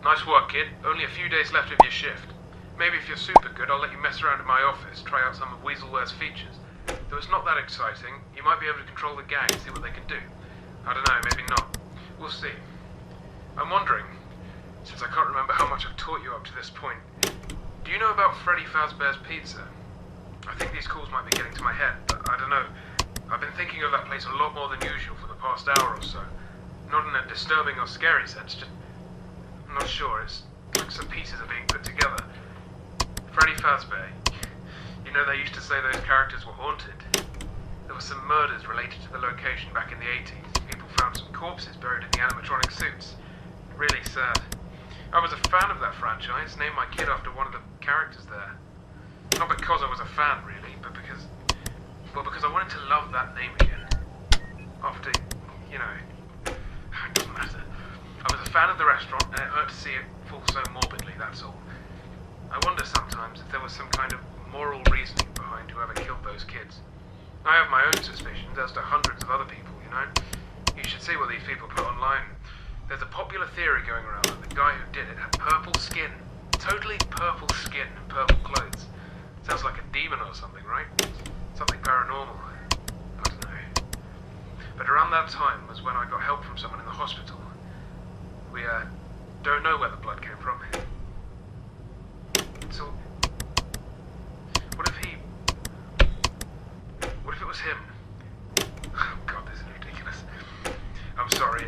Nice work, kid. Only a few days left of your shift. Maybe if you're super good, I'll let you mess around in my office, try out some of Weaselware's features. Though it's not that exciting, you might be able to control the gang and see what they can do. I don't know, maybe not. We'll see. I'm wondering, since I can't remember how much I've taught you up to this point, do you know about Freddy Fazbear's Pizza? I think these calls might be getting to my head, but I don't know. I've been thinking of that place a lot more than usual for the past hour or so. Not in a disturbing or scary sense, just... I'm not sure, it's like some pieces are being put together. Freddy Fazbear. You know they used to say those characters were haunted. There were some murders related to the location back in the 80s. People found some corpses buried in the animatronic suits. Really sad. I was a fan of that franchise, named my kid after one of the characters there. Not because I was a fan, really, but because... well, because I wanted to love that name again. After, you know... it doesn't matter. I was a fan of the restaurant, and it hurt to see it fall so morbidly, that's all. I wonder sometimes if there was some kind of moral reasoning behind whoever killed those kids. I have my own suspicions, as do hundreds of other people, you know? You should see what these people put online. There's a popular theory going around that the guy who did it had purple skin. Totally purple skin and purple clothes. Sounds like a demon or something, right? Something paranormal. I don't know. But around that time was when I got help from someone in the hospital. We, don't know where the blood came from. So, what if it was him? Oh God, this is ridiculous. I'm sorry,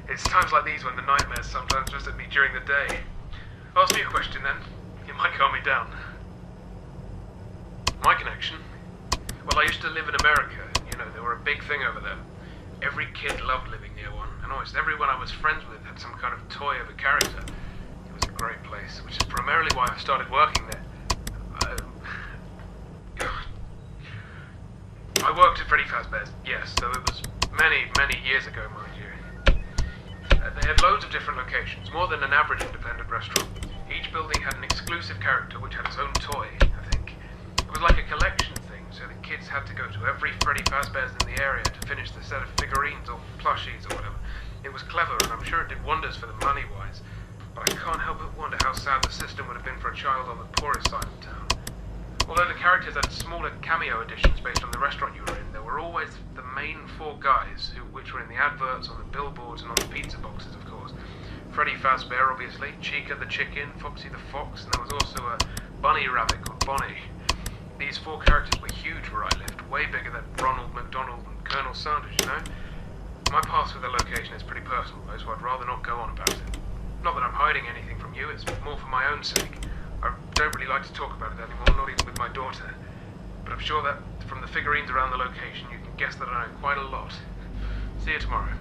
it's times like these when the nightmares sometimes visit me during the day. Ask me a question then, it might calm me down. My connection? Well, I used to live in America, you know, they were a big thing over there. Every kid loved living near one, and almost everyone I was friends with had some kind of toy of a character. It was a great place, which is primarily why I started working there. I worked at Freddy Fazbear's, yes, though it was many, many years ago, mind you. They had loads of different locations, more than an average independent restaurant. Each building had an exclusive character which had its own toy, I think. It was like a collection thing, so the kids had to go to every Freddy Fazbear's in the area to finish the set of figurines or plushies or whatever. It was clever, and I'm sure it did wonders for them money-wise. But I can't help but wonder how sad the system would have been for a child on the poorest side of town. Although the characters had smaller cameo editions based on the restaurant you were in, there were always the main four guys, which were in the adverts, on the billboards, and on the pizza boxes, of course. Freddy Fazbear, obviously, Chica the chicken, Foxy the fox, and there was also a bunny rabbit called Bonnie. These four characters were huge where I lived, way bigger than Ronald McDonald and Colonel Sanders, you know? My past with the location is pretty personal, though, so I'd rather not go on about it. Not that I'm hiding anything from you, it's more for my own sake. I don't really like to talk about it anymore, not even with my daughter. But I'm sure that from the figurines around the location, you can guess that I know quite a lot. See you tomorrow.